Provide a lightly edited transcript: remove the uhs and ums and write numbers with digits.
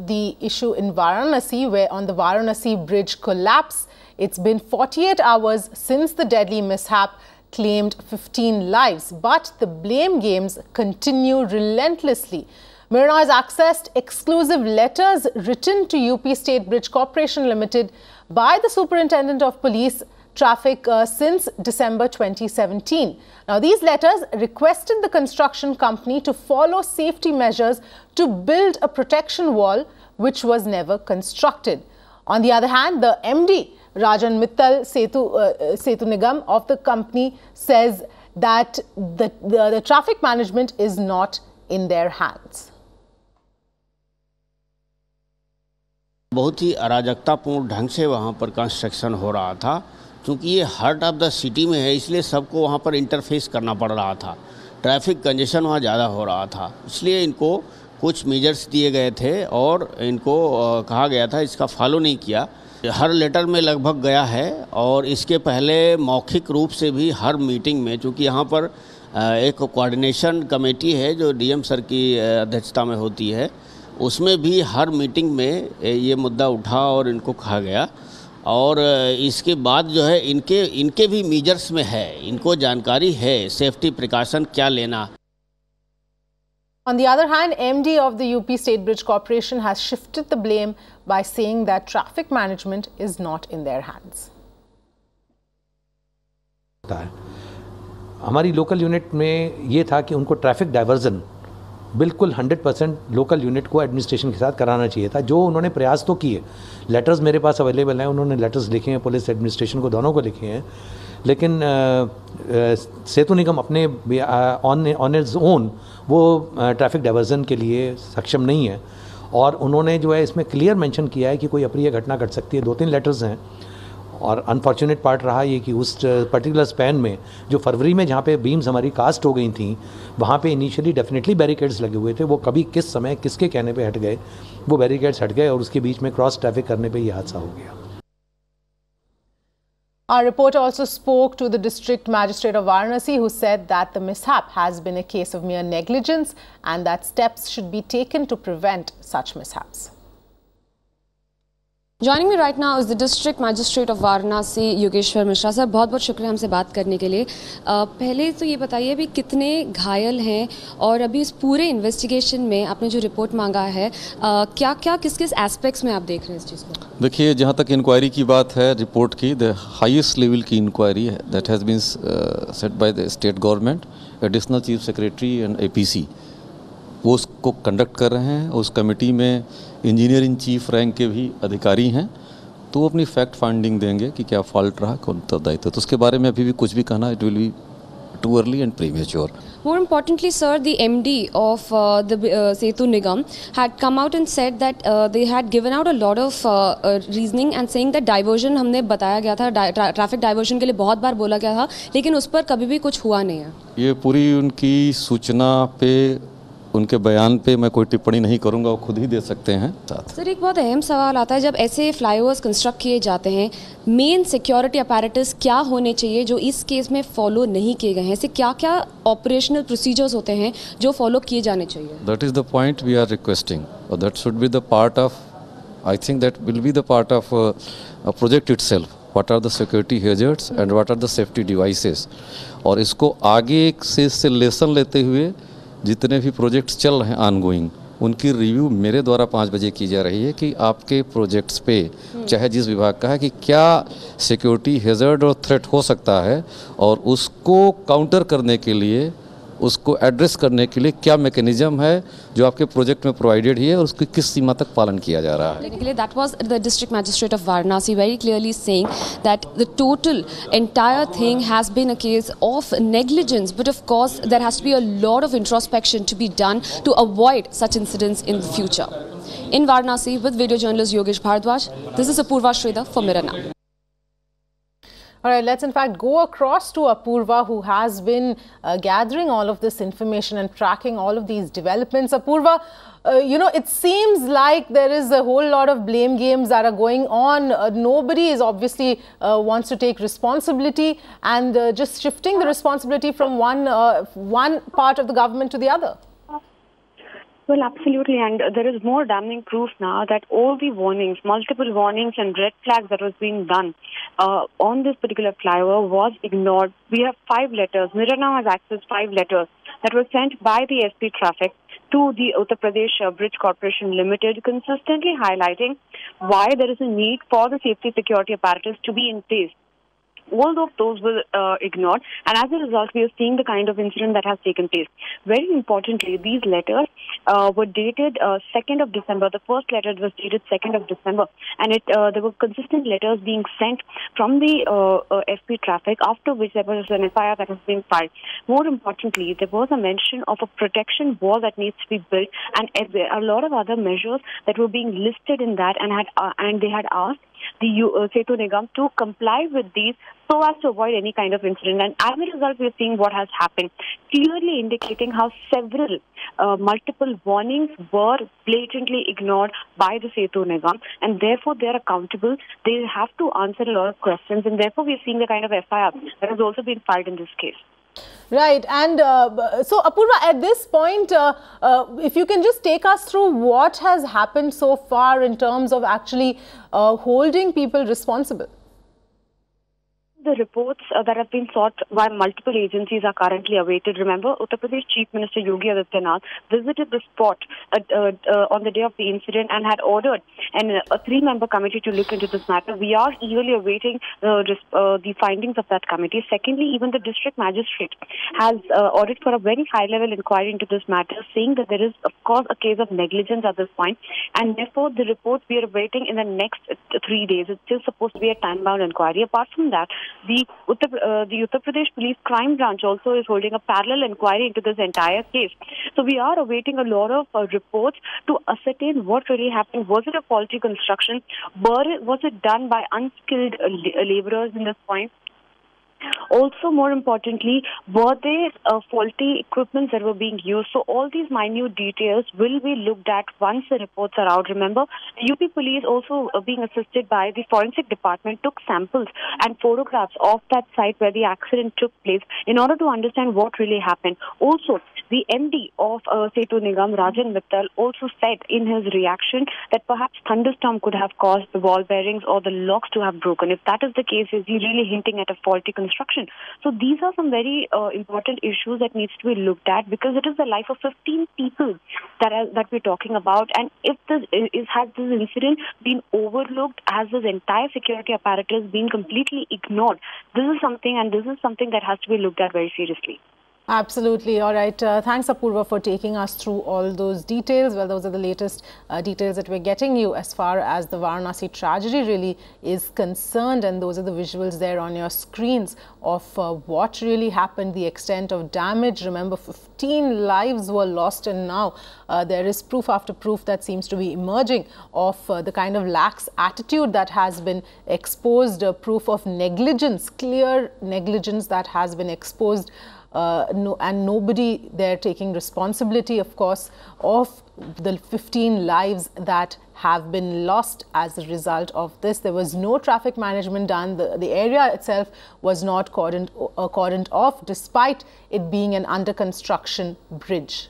the issue in Varanasi, where on the Varanasi bridge collapse, it's been 48 hours since the deadly mishap claimed 15 lives. But the blame games continue relentlessly. Mirna has accessed exclusive letters written to UP State Bridge Corporation Limited by the Superintendent of Police Traffic since December 2017. Now, these letters requested the construction company to follow safety measures to build a protection wall, which was never constructed. On the other hand, the MD, Rajan Mittal Setu Nigam of the company, says that the traffic management is not in their hands. बहुत ही अराजकतापूर्ण ढंग से वहाँ पर construction हो रहा था। क्योंकि ये हार्ट ऑफ द सिटी में है, इसलिए सबको वहाँ पर इंटरफेस करना पड़ रहा था। ट्रैफिक कंजेशन वहाँ ज़्यादा हो रहा था, इसलिए इनको कुछ मेजर्स दिए गए थे और इनको कहा गया था, इसका फॉलो नहीं किया। हर लेटर में लगभग गया है और इसके पहले मौखिक रूप से भी हर मीटिंग में, चूँकि यहाँ पर एक कोऑर्डिनेशन कमेटी है जो डीएम सर की अध्यक्षता में होती है, उसमें भी हर मीटिंग में ये मुद्दा उठा और इनको कहा गया। और इसके बाद जो है इनके भी मेजर्स में है, इनको जानकारी है सेफ्टी प्रिकॉशन क्या लेना। On the other hand, MD of the UP State Bridge Corporation has shifted the blame by saying that traffic management is not in their hands. हमारी लोकल यूनिट में ये था कि उनको ट्रैफिक डाइवर्जन बिल्कुल 100% local unit को administration के साथ कराना चाहिए था, जो उन्होंने प्रयास तो किए। लेटर्स मेरे पास अवेलेबल हैं, उन्होंने लेटर्स लिखे हैं, पुलिस एडमिनिस्ट्रेशन को दोनों को लिखे हैं, लेकिन सेतु निगम अपने ऑन इट्स ओन वो ट्रैफिक डाइवर्जन के लिए सक्षम नहीं है। और उन्होंने जो है इसमें क्लियर मेंशन किया है कि कोई अप्रिय घटना घट सकती है। 2-3 लेटर्स हैं और अनफॉर्चुनेट पार्ट रहा ये कि उस पर्टिकुलर स्पैन में जो फरवरी में जहाँ पे बीम्स हमारी कास्ट हो गई थी, वहाँ पे इनिशियली डेफिनेटली बैरिकेड्स लगे हुए थे। वो कभी किस समय किसके कहने पे हट गए, वो बैरिकेड्स हट गए और उसके बीच में क्रॉस ट्रैफिक करने पे ये हादसा हो गया। Our reporter also spoke to the district magistrate of Varanasi, who said that the mishap has been a case of mere negligence and that steps should be taken to prevent such mishaps. Joining me right now is the district magistrate of Varanasi, Yogeshwar Mishra. Sir, बहुत बहुत शुक्रिया हमसे बात करने के लिए। पहले तो ये बताइए अभी कितने घायल हैं और अभी इस पूरे इन्वेस्टिगेशन में आपने जो रिपोर्ट मांगा है, क्या क्या किस किस एस्पेक्ट्स में आप देख रहे हैं इस चीज़ को? देखिए, जहाँ तक इंक्वायरी की बात है, रिपोर्ट की द हाईएस्ट लेवल की इंक्वायरी है that has been set by the state government, additional chief secretary and APC, वो उसको कंडक्ट कर रहे हैं। उस कमेटी में इंजीनियर इन चीफ रैंक के भी अधिकारी हैं, तो वो अपनी फैक्ट फाइंडिंग देंगे कि क्या फॉल्ट रहा, कौन उत्तरदायित्व। तो उसके बारे में अभी भी कुछ भी कहना, it will be too early and premature. More importantly, sir, the MD of the Setu Nigam had come out and said that they had given out a lot of reasoning and saying that diversion हमने बताया गया था, traffic diversion के लिए बहुत बार बोला गया था, लेकिन उस पर कभी भी कुछ हुआ नहीं है। ये पूरी उनकी सूचना पे, उनके बयान पे मैं कोई टिप्पणी नहीं करूंगा, वो खुद ही दे सकते हैं। सर, एक बहुत अहम सवाल आता है, जब ऐसे फ्लाईओवर्स कंस्ट्रक्ट किए जाते हैं, मेन सिक्योरिटी अपैरेटस क्या होने चाहिए जो इस केस में फॉलो नहीं किए गए हैं? ऐसे क्या क्या ऑपरेशनल प्रोसीजर्स होते हैं जो फॉलो किए जाने चाहिए? That is the point we are requesting, और that should be the part of, I think that will be the part of project itself. What are the security hazards and what are the safety devices, और इसको आगे से lesson लेते हुए जितने भी projects चल रहे हैं ऑनगोइंग, उनकी रिव्यू मेरे द्वारा 5 बजे की जा रही है कि आपके प्रोजेक्ट्स पे, चाहे जिस विभाग का है, कि क्या सिक्योरिटी हैजर्ड और थ्रेट हो सकता है और उसको काउंटर करने के लिए, उसको एड्रेस करने के लिए क्या मैकेनिज्म है जो आपके प्रोजेक्ट में प्रोवाइडेड ही है और उसकी किस सीमा तक पालन किया जा रहा है। That was the district magistrate of Varanasi very clearly saying that the total entire thing has been a case of negligence, but of course there has to be a lot of introspection to be done to avoid such incidents in the future. In Varanasi, with video journalist Yogesh Bhardwaj, this is Apurva Sridhar for Mirror Now. All right, let's in fact go across to Apurva, who has been gathering all of this information and tracking all of these developments. Apurva, you know, it seems like there is a whole lot of blame games that are going on. Nobody is obviously wants to take responsibility, and just shifting the responsibility from one part of the government to the other. Well, absolutely, and there is more damning proof now that all the warnings, multiple warnings and red flags that was being done on this particular flyover was ignored. We have 5 letters. Mirror now has accessed 5 letters that were sent by the SP Traffic to the Uttar Pradesh Bridge Corporation Limited, consistently highlighting why there is a need for the safety security apparatus to be in place. All of those were ignored, and as a result, we are seeing the kind of incident that has taken place. Very importantly, these letters were dated 2nd of December. The first letter was dated 2nd of December, and there were consistent letters being sent from the SP Traffic, after which there was an FIR that has been filed. More importantly, there was a mention of a protection wall that needs to be built, and there are a lot of other measures that were being listed in that, and they had asked the Setu Nigam to comply with these so as to avoid any kind of incident. And as a result, we are seeing what has happened, clearly indicating how several multiple warnings were blatantly ignored by the Setu Nigam, and therefore they are accountable. They have to answer a lot of questions, and therefore we are seeing the kind of FIR that has also been filed in this case. Right. And so, Apurva, at this point, if you can just take us through what has happened so far in terms of actually holding people responsible. The reports that have been sought by multiple agencies are currently awaited. Remember, Uttar Pradesh Chief Minister Yogi Adityanath visited the spot on the day of the incident and had ordered a 3-member committee to look into this matter. We are eagerly awaiting the findings of that committee. Secondly, even the district magistrate has ordered for a very high-level inquiry into this matter, saying that there is, of course, a case of negligence at this point, and therefore the report we are awaiting in the next 3 days. It's still supposed to be a time-bound inquiry. Apart from that, the Uttar Pradesh Police Crime Branch also is holding a parallel inquiry into this entire case. So we are awaiting a lot of reports to ascertain what really happened. Was it a faulty construction? Was it done by unskilled laborers in this point? Also, more importantly, were there faulty equipment that were being used? So all these minute details will be looked at once the reports are out. Remember, the UP police, also being assisted by the forensic department, took samples and photographs of that site where the accident took place in order to understand what really happened. Also, the MD of Setu Nigam, Rajan Mittal, also said in his reaction that perhaps thunderstorm could have caused the ball bearings or the locks to have broken. If that is the case, is he really hinting at a faulty construction? So these are some very important issues that needs to be looked at, because it is the life of 15 people that we're talking about. And if has this incident been overlooked, has this entire security apparatus been completely ignored? This is something that has to be looked at very seriously. Absolutely. All right. Thanks, Apurva, for taking us through all those details. Well, those are the latest details that we're getting you as far as the Varanasi tragedy really is concerned. And those are the visuals there on your screens of what really happened, the extent of damage. Remember, 15 lives were lost, and now there is proof after proof that seems to be emerging of the kind of lax attitude that has been exposed, proof of negligence, clear negligence that has been exposed. And nobody there taking responsibility, of course, of the 15 lives that have been lost as a result of this. There was no traffic management done. The area itself was not cordoned off, despite it being an under construction bridge.